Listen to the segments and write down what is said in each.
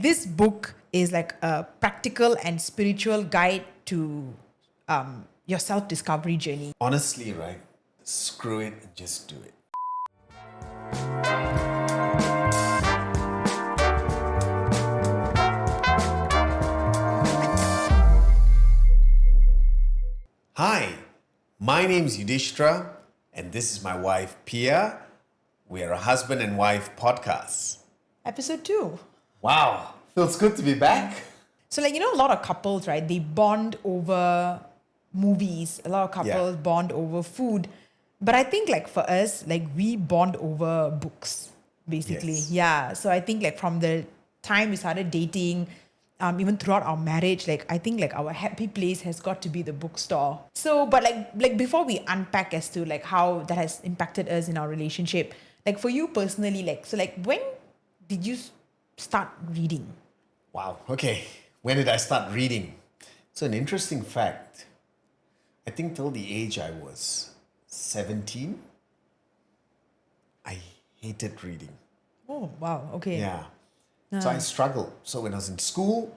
This book is like a practical and spiritual guide to your self-discovery journey. Honestly, right? Screw it and just do it. Hi, my name's Yudishtra, and this is my wife Piya. We are a husband and wife podcast. Episode 2. Wow, feels good to be back. So, a lot of couples, right? They bond over movies. A lot of couples bond over food. But I think, for us, we bond over books, basically. Yes. Yeah. So I think, from the time we started dating, even throughout our marriage, I think, our happy place has got to be the bookstore. So, but before we unpack as to how that has impacted us in our relationship, for you personally, when did you start reading? Wow, okay. When did I start reading? So, an interesting fact. I think till the age I was 17, I hated reading. Oh, wow. Okay. Yeah. So I struggled. So when I was in school,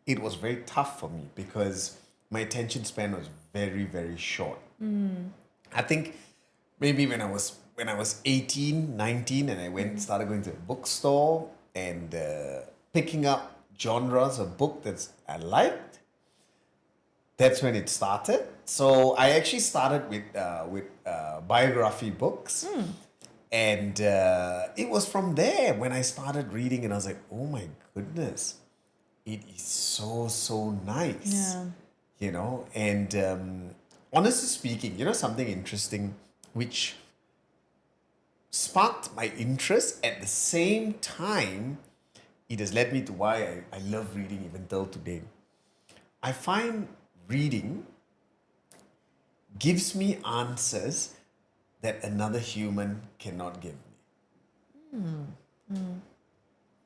it was very tough for me because my attention span was very, very short. I think maybe when I was 18, 19, and I started going to a bookstore and picking up genres of book that I liked, that's when it started. So I actually started with biography books. And it was from there when I started reading, and I was like, oh my goodness, it is so, so nice. Yeah. And honestly speaking, something interesting which sparked my interest at the same time, it has led me to why I love reading even till today. I find reading gives me answers that another human cannot give me.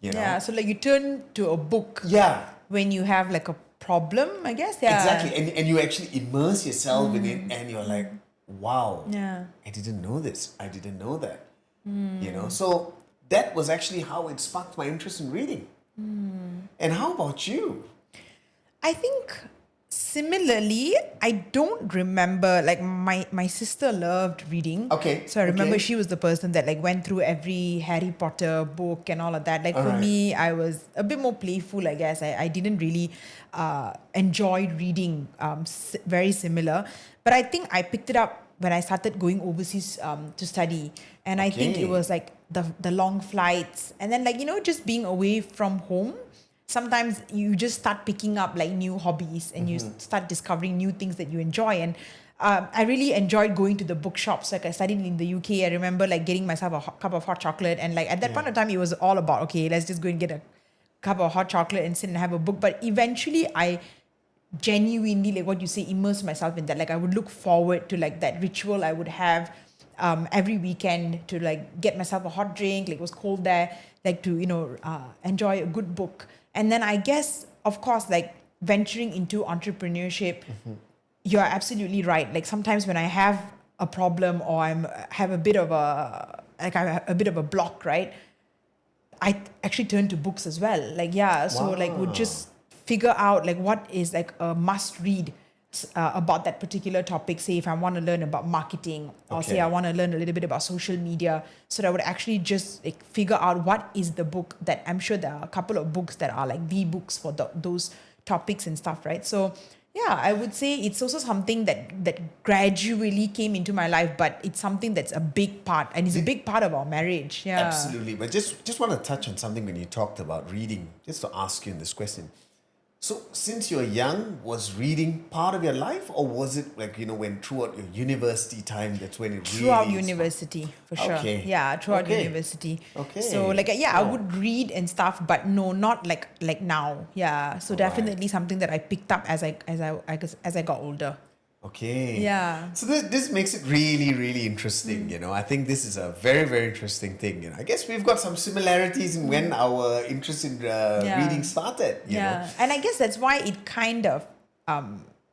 Yeah, so you turn to a book Yeah, when you have a problem, I guess. Yeah. exactly. And you actually immerse yourself in it and you're like, wow, Yeah. I didn't know this. I didn't know that. So that was actually how it sparked my interest in reading. And how about you? I think similarly, I don't remember, my sister loved reading. Okay, So I remember okay. she was the person that went through every Harry Potter book and all of that. For Alright. me, I was a bit more playful, I guess. I didn't really enjoy reading, very similar. But I think I picked it up when I started going overseas to study. And I think it Okay. was the long flights. And then just being away from home. Sometimes you just start picking up new hobbies and you start discovering new things that you enjoy. And I really enjoyed going to the bookshops. I studied in the UK. I remember getting myself a cup of hot chocolate. And at that point of time, it was all about, okay, let's just go and get a cup of hot chocolate and sit and have a book. But eventually I genuinely, what you say, immerse myself in that. I would look forward to that ritual I would have every weekend to get myself a hot drink. It was cold there, to enjoy a good book. And then I guess, of course, venturing into entrepreneurship, you're absolutely right. Sometimes when I have a problem or I have a bit of a block, right? I actually turn to books as well. So would just figure out what is a must read about that particular topic. Say if I want to learn about marketing, or say Okay. I want to learn a little bit about social media, so that I would actually just figure out what is the book that I'm sure there are a couple of books that are the books for those topics and stuff, right? So yeah, I would say it's also something that gradually came into my life, but it's something that's a big part, and it's a big part of our marriage. Yeah. Absolutely. But just want to touch on something when you talked about reading, just to ask you in this question. So since you're young, was reading part of your life, or was it when throughout your university time, that's when it Throughout really university, for sure. Okay. Yeah, throughout Okay. university. Okay. So I Wow. would read and stuff, but no, not like now. Yeah. So Alright. definitely something that I picked up as I got older. Okay. Yeah. So this makes it really, really interesting. I think this is a very, very interesting thing. I guess we've got some similarities in when our interest in Yeah. reading started. You know. And I guess that's why it kind of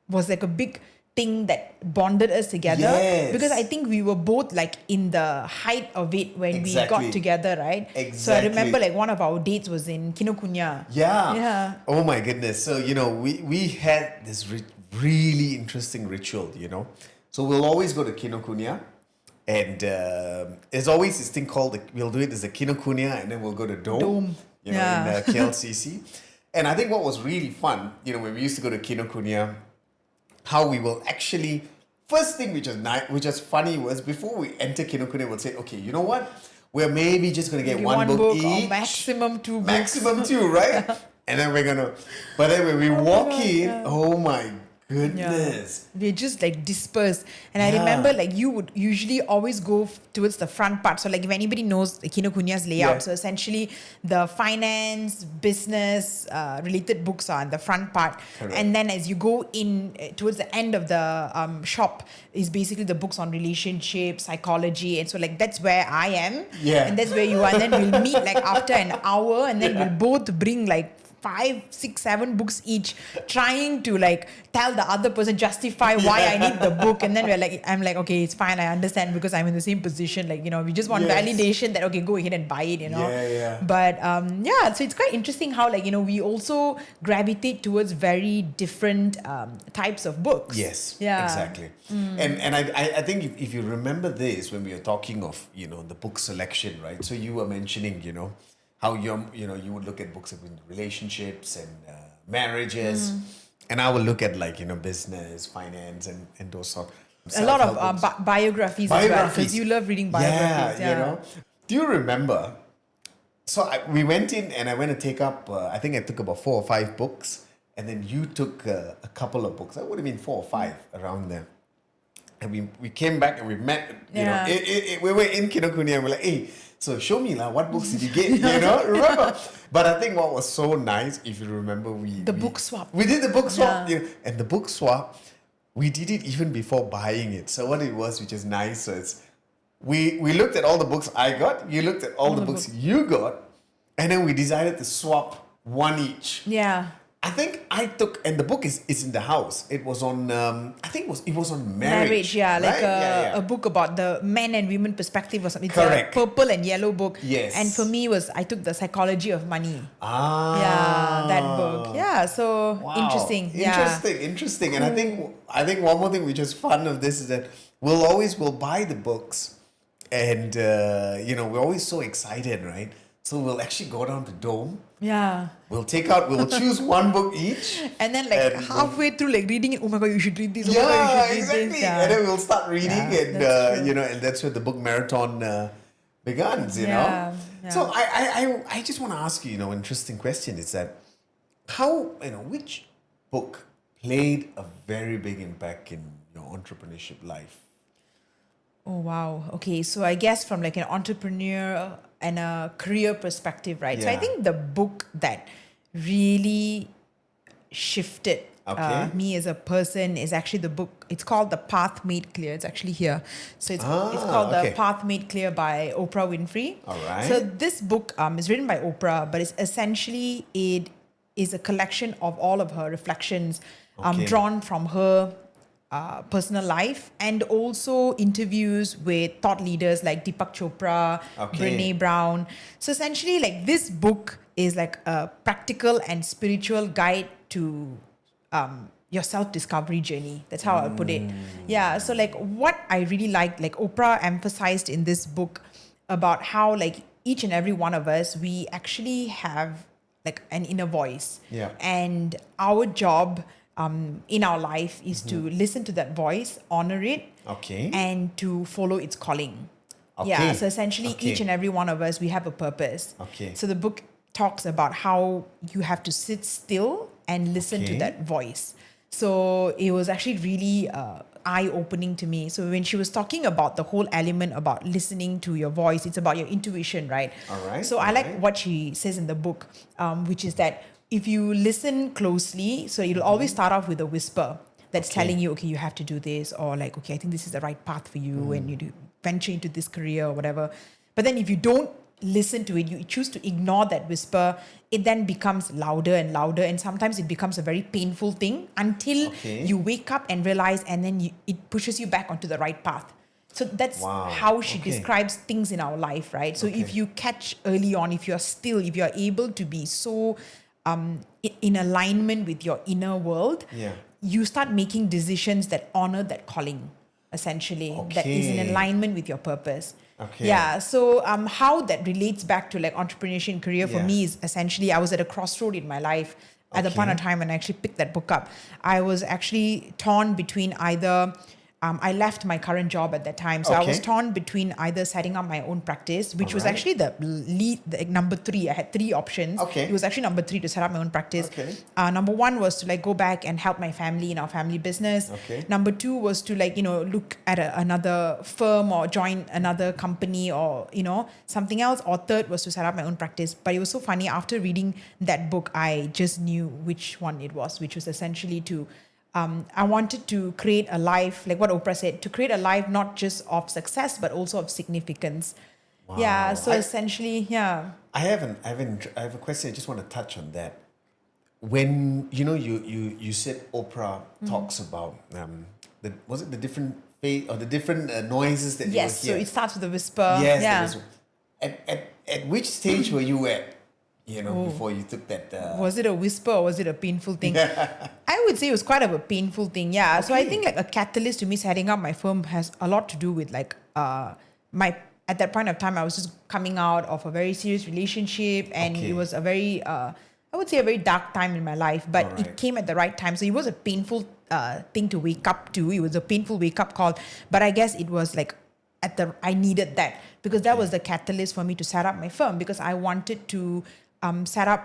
was a big thing that bonded us together. Yes. Because I think we were both like in the height of it when we Exactly. got together, right? Exactly. So I remember like one of our dates was in Kinokuniya. Yeah. Yeah. Oh my goodness. So, we had this really interesting ritual, So we'll always go to Kinokuniya. And there's always this thing called, we'll do it as a Kinokuniya, and then we'll go to Dome. In KLCC. And I think what was really fun, when we used to go to Kinokuniya, how we will actually, first thing which is funny was before we enter Kinokuniya, we'll say, okay, you know what? We're maybe just going to get one book each. Or maximum 2 books. Maximum 2, right? And then we're going to, but then when we walk in, oh my goodness. We're just like dispersed. And I remember like you would usually always go towards the front part. So like if anybody knows Kinokuniya's layout, so essentially the finance, business related books are in the front part. Correct. And then as you go in towards the end of the shop is basically the books on relationships, psychology. And so like that's where I am. Yeah. And that's where you are. And then we'll meet like after an hour and then we'll both bring like 5, 6, 7 books each, trying to like tell the other person, justify why I need the book. And then I'm like, okay, it's fine, I understand, because I'm in the same position. Like, we just want validation that, okay, go ahead and buy it, Yeah. But so it's quite interesting how like, we also gravitate towards very different types of books. Yes, yeah, exactly. And I think if you remember this, when we were talking of, the book selection, right? So you were mentioning, how you would look at books about relationships and marriages, and I will look at like business, finance, and those sort. A lot of biographies as well, because you love reading biographies. Yeah. Do you remember? So we went in, and I went to take up. I think I took about 4 or 5 books, and then you took a couple of books. That would have been 4 or 5 around there. And we came back and we met. We were in Kinokuniya and we're like, hey. So show me what books did you get? Remember? But I think what was so nice, if you remember, book swap. We did the book swap, and the book swap, we did it even before buying it. So what it was, which is nice, so it's we looked at all the books I got, you looked at all the books you got, and then we decided to swap one each. Yeah. I think I took, and the book is in the house. It was on, I think it was on marriage. Yeah, like right? a book about the men and women perspective or something. It's Correct. a purple and yellow book. Yes. And for me I took the psychology of money. Ah. Yeah, that book. Yeah, so wow. interesting. Yeah. Interesting. Cool. And I think one more thing which is fun of this is that we'll buy the books, and we're always so excited, right? So we'll actually go down to Dome. Yeah. We'll choose one book each. And then halfway through reading it, oh my God, you should read this. Exactly. Yeah. And then we'll start reading, and that's and that's where the book marathon begins, you know. Yeah. So I just want to ask you, an interesting question is that how, which book played a very big impact in your entrepreneurship life? Oh, wow. Okay. So I guess from an entrepreneur and a career perspective, right? Yeah. So I think the book that really shifted me as a person is actually the book. It's called The Path Made Clear. It's actually here. So it's called The Path Made Clear by Oprah Winfrey. All right. So this book is written by Oprah, but it's essentially, it is a collection of all of her reflections drawn from her personal life, and also interviews with thought leaders like Deepak Chopra, Brene Brown. So essentially, this book is like a practical and spiritual guide to your self-discovery journey. That's how I put it. Yeah. So what I really liked, Oprah emphasized in this book about how each and every one of us, we actually have an inner voice. Yeah. And our job in our life is to listen to that voice, honor it, and to follow its calling. Yeah, so essentially each and every one of us, we have a purpose. So the book talks about how you have to sit still and listen to that voice. So it was actually really eye-opening to me. So when she was talking about the whole element about listening to your voice, it's about your intuition, right? All right. So I like what she says in the book, which is that if you listen closely, so it'll always start off with a whisper that's telling you, okay, you have to do this, or I think this is the right path for you, and you do venture into this career or whatever. But then if you don't listen to it, you choose to ignore that whisper, it then becomes louder and louder. And sometimes it becomes a very painful thing until Okay. you wake up and realize, and then it pushes you back onto the right path. So that's Wow. how she Okay. describes things in our life, right? So if Okay. you catch early on, if you're able to be so in alignment with your inner world, Yeah. you start making decisions that honor that calling, essentially, that is in Okay. alignment with your purpose. Okay. Yeah. So how that relates back to like entrepreneurship and career for Yeah. me is essentially I was at a crossroad in my life at the point of Okay. time when I actually picked that book up. I was actually torn between either I left my current job at that time. So I was Okay. torn between either setting up my own practice, which was Alright. actually the number 3. I had 3 options. Okay. It was actually number 3 to set up my own practice. Okay. Number 1 was to like go back and help my family in our family business. Okay. Number 2 was to like, look at another firm or join another company or, something else. Or third was to set up my own practice. But it was so funny. After reading that book, I just knew which one it was, which was essentially to I wanted to create a life, like what Oprah said, to create a life not just of success, but also of significance. Wow. Yeah. So essentially, yeah. I have a question. I just want to touch on that. When you said Oprah talks about the different or the different noises that Yes. you would So hear. it starts with a whisper. Yes. Yeah. At which stage were you at? Before you took that. Was it a whisper or was it a painful thing? I would say it was quite of a painful thing. Yeah. So I Okay. think like a catalyst to me setting up my firm has a lot to do with like my at that point of time I was just coming out of a very serious relationship and Okay. it was a very I would say a very dark time in my life, but Alright. it came at the right time. So it was a painful thing to wake up to. It was a painful wake up call, but I guess it was like I needed that because that was the catalyst for me to set up my firm because I wanted to set up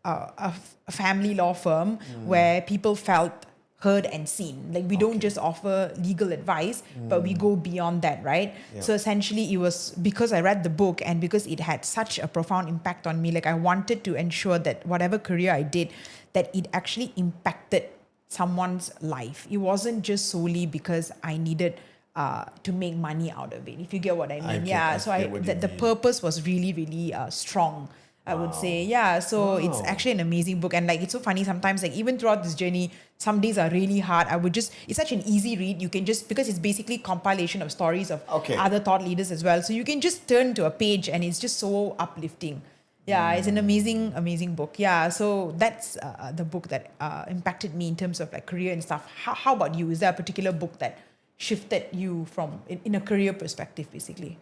a family law firm where people felt heard and seen. Like we don't just offer legal advice, but we go beyond that, right? Yeah. So essentially it was because I read the book and because it had such a profound impact on me, like I wanted to ensure that whatever career I did, that it actually impacted someone's life. It wasn't just solely because I needed to make money out of it, if you get what I mean. The purpose was really, really strong. I would say. Yeah. So it's actually an amazing book. And like, it's so funny sometimes, like even throughout this journey, some days are really hard. It's such an easy read. You can just, because it's basically compilation of stories of other thought leaders as well. So you can just turn to a page and it's just so uplifting. Yeah. It's an amazing, amazing book. Yeah. So that's the book that impacted me in terms of like career and stuff. How about you? Is there a particular book that shifted you from in a career perspective, basically?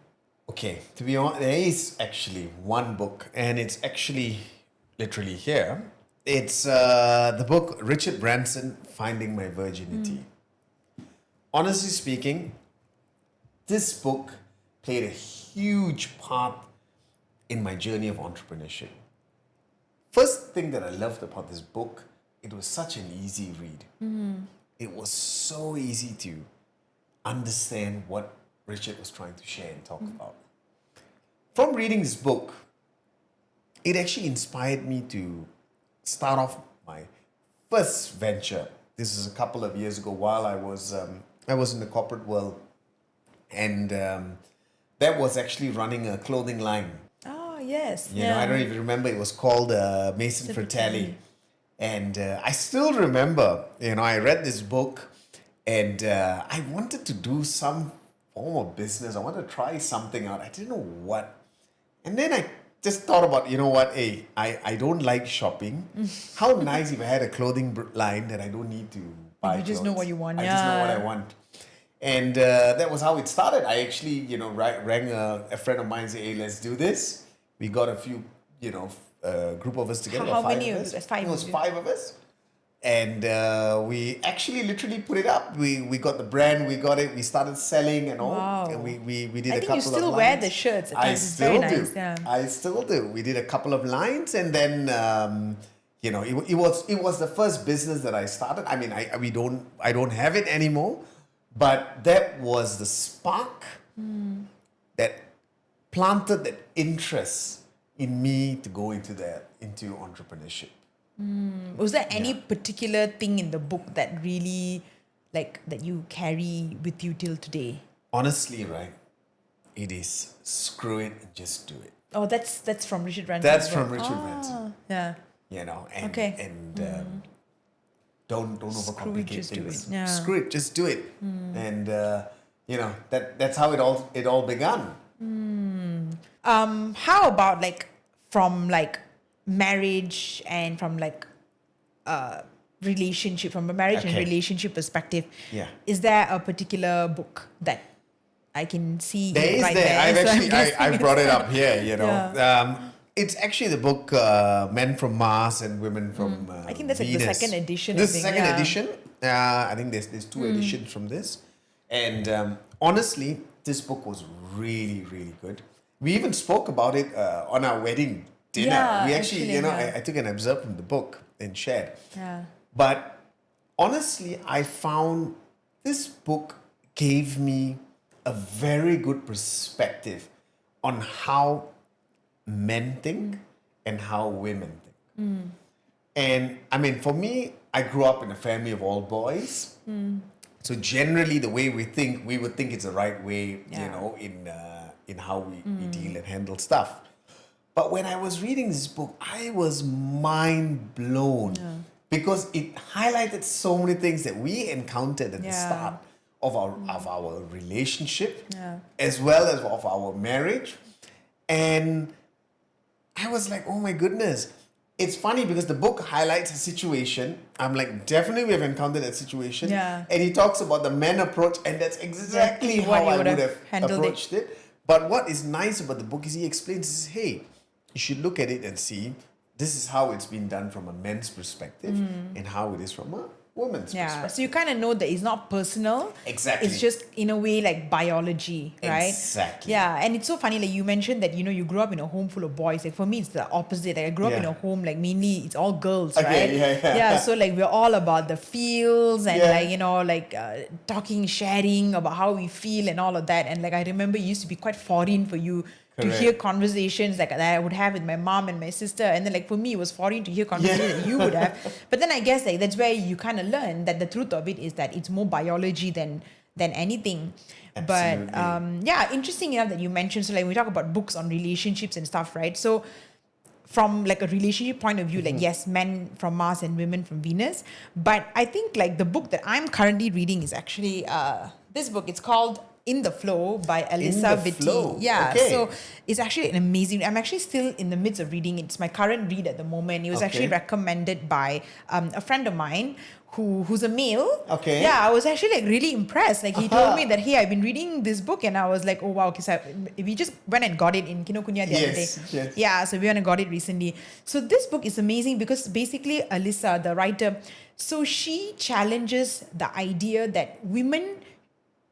Okay, to be honest, there is actually one book, and it's actually literally here. It's the book Richard Branson, Finding My Virginity. Honestly speaking, this book played a huge part in my journey of entrepreneurship. First thing that I loved about this book, it was such an easy read. It was so easy to understand what Richard was trying to share and talk about. From reading this book, it actually inspired me to start off my first venture. This is a couple of years ago while I was in the corporate world, and that was actually running a clothing line. Oh, yes. You know, I don't even remember. It was called Mason Fratelli. And I still remember, I read this book and I wanted to do some form of business. I wanted to try something out. I didn't know what. And then I just thought about, hey, I don't like shopping. How nice if I had a clothing line that I don't need to buy. You just know what you want. I just know what I want. And that was how it started. I actually, rang a friend of mine and said, hey, let's do this. We got a few, group of us together. How five many of of us? us? 5 It was of you. 5 of us. And we actually literally put it up. We got the brand, we got it, we started selling and all. Wow. And we did I a think couple you of still lines. wear the shirts. At I times. It's still very do. nice. Yeah. I still do. We did a couple of lines and then it was the first business that I started. I mean, I don't have it anymore, but that was the spark that planted that interest in me to go into entrepreneurship. Was there any particular thing in the book that really, like, that you carry with you till today? Honestly, right, it is screw it and just do it. Oh, that's from Richard Branson. That's as from well. Richard Branson. Yeah. And Okay. don't Screw overcomplicate it, just do things. it. Yeah. Screw it, just do it. And that's how it all began. How about like from like marriage and from like relationship, from a marriage and Okay. relationship perspective? Yeah. Is there a particular book that I can see There is right there. I've So I'm actually guessing I brought it it's- up here. Yeah. It's actually the book Men from Mars and Women from I think that's like the Venus. second edition, I This is the think, second yeah. edition. I think there's two editions from this, and honestly, this book was really really good. We even spoke about it on our wedding dinner. Yeah, We actually, actually, yeah. I took an excerpt from the book and shared. Yeah. But honestly, I found this book gave me a very good perspective on how men think and how women think. And I mean, for me, I grew up in a family of all boys. So generally, the way we would think it's the right way, Yeah. in how we deal and handle stuff. But when I was reading this book, I was mind blown because it highlighted so many things that we encountered at the Yeah. start of our relationship, Yeah. as well as of our marriage. And I was like, oh my goodness. It's funny because the book highlights a situation. I'm like, definitely we have encountered that situation. Yeah. And he talks about the men approach, and that's exactly What how you I would would have have handled it. approached it. But what is nice about the book is he explains, hey, you should look at it and see this is how it's been done from a man's perspective and how it is from a woman's Yeah. perspective. So you kind of know that it's not personal. Exactly. It's just in a way like biology, right? Exactly. Yeah. And it's so funny, like you mentioned that, you grew up in a home full of boys. Like for me, it's the opposite. Like I grew up in Yeah. a home, like mainly it's all girls, Okay, right? yeah. So like we're all about the feels and Yeah. talking, sharing about how we feel and all of that. And like I remember it used to be quite foreign for you to Correct. hear conversations like that I would have with my mom and my sister. And then like for me, it was foreign to hear conversations that you would have. But then I guess like that's where you kind of learn that the truth of it is that it's more biology than anything. Absolutely. But interesting enough that you mentioned, so like we talk about books on relationships and stuff, right? So from like a relationship point of view, like yes, men from Mars and women from Venus. But I think like the book that I'm currently reading is actually this book. It's called In the Flow by Alyssa the Vitti. Flow. Yeah, Okay. so it's actually an amazing. I'm actually still in the midst of reading. It's my current read at the moment. It was actually Okay. recommended by a friend of mine who's a male. Okay. Yeah, I was actually like really impressed. Like he told me that, hey, I've been reading this book, and I was like, oh wow, okay, so we just went and got it in Kinokuniya the other day. Yes. Yeah, so we went and got it recently. So this book is amazing because basically Alyssa, the writer, so she challenges the idea that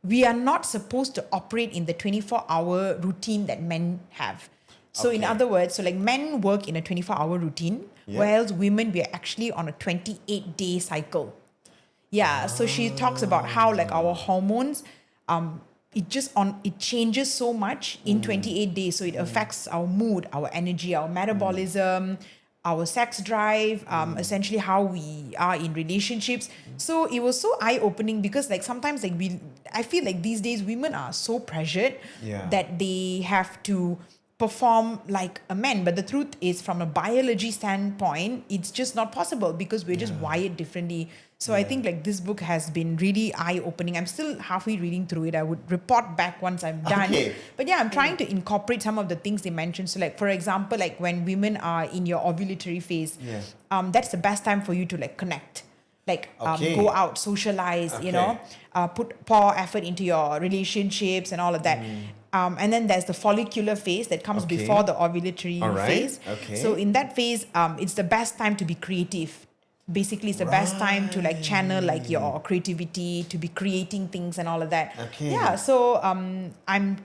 we are not supposed to operate in the 24-hour routine that men have. So in Okay. other words, so like men work in a 24-hour routine, Yeah. whereas women, we are actually on a 28-day cycle. Yeah, so she talks about how like our hormones, it changes so much in 28 days. So it affects our mood, our energy, our metabolism, our sex drive, essentially how we are in relationships. So it was so eye-opening because like sometimes like I feel like these days women are so pressured Yeah. that they have to perform like a man. But the truth is, from a biology standpoint, it's just not possible because we're just wired differently. So I think like this book has been really eye-opening. I'm still halfway reading through it. I would report back once I'm done. Okay. But yeah, I'm trying to incorporate some of the things they mentioned. So like, for example, like when women are in your ovulatory phase, that's the best time for you to like connect. Like Okay. go out, socialize, Okay. pour effort into your relationships and all of that. And then there's the follicular phase that comes Okay. before the ovulatory All right. phase. Okay. So in that phase, it's the best time to be creative. Basically, it's the best time to like channel like your creativity, to be creating things and all of that. Okay. Yeah. So I'm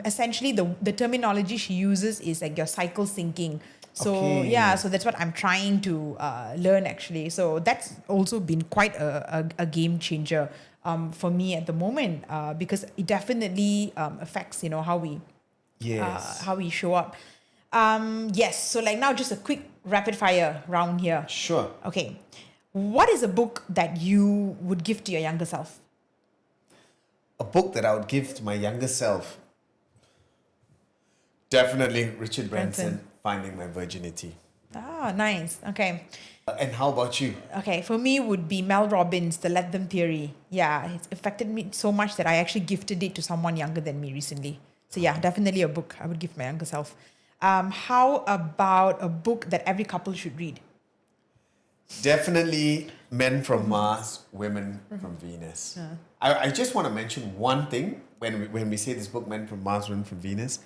essentially the terminology she uses is like your cycle syncing. So Okay. so that's what I'm trying to learn actually. So that's also been quite a game changer for me at the moment because it definitely affects how we Yes. how we show up. Yes. So like now just a quick rapid fire round here. Sure. Okay. What is a book that you would give to your younger self? A book that I would give to my younger self. Definitely Richard Branson, Branson. Finding My Virginity. Ah, nice. Okay. And how about you? Okay, for me would be Mel Robbins, The Let Them Theory. Yeah, it's affected me so much that I actually gifted it to someone younger than me recently. So yeah, definitely a book I would give my younger self. How about a book that every couple should read? Definitely Men from Mars, Women from Venus. I just want to mention one thing when we say this book, Men from Mars, Women from Venus.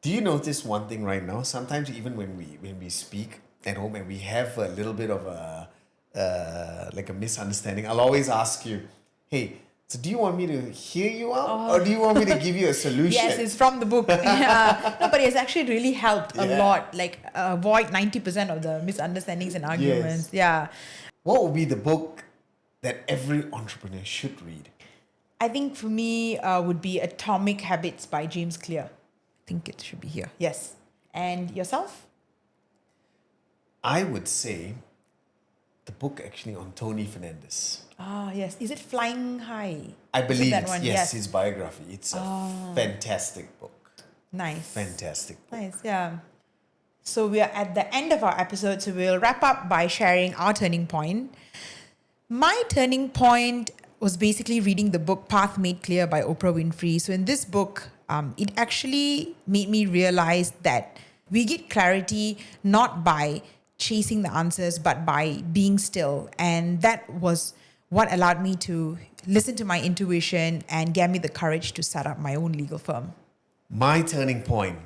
Do you notice one thing right now? Sometimes even when we speak at home and we have a little bit of a like a misunderstanding, I'll always ask you, "Hey, so do you want me to hear you out, or do you want me to give you a solution?" Yes, it's from the book. Yeah. No, but it's actually really helped a lot. Like avoid 90% of the misunderstandings and arguments. Yeah. What would be the book that every entrepreneur should read? I think for me would be Atomic Habits by James Clear. I think it should be here. Yes. And yourself? I would say the book actually on Tony Fernandez. Ah, yes. Is it Flying High? I believe that it's, one? yes, his biography. It's a fantastic book. Nice. Fantastic book. Nice, yeah. So we are at the end of our episode, so we'll wrap up by sharing our turning point. My turning point was basically reading the book Path Made Clear by Oprah Winfrey. So in this book, it actually made me realize that we get clarity not by chasing the answers, but by being still. And that was what allowed me to listen to my intuition and gave me the courage to set up my own legal firm. My turning point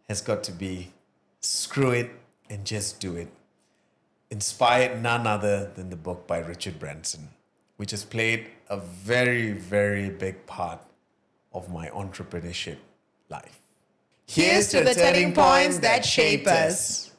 has got to be screw it and just do it. Inspired none other than the book by Richard Branson, which has played a very, very big part of my entrepreneurship life. Here's to the turning points that shape us.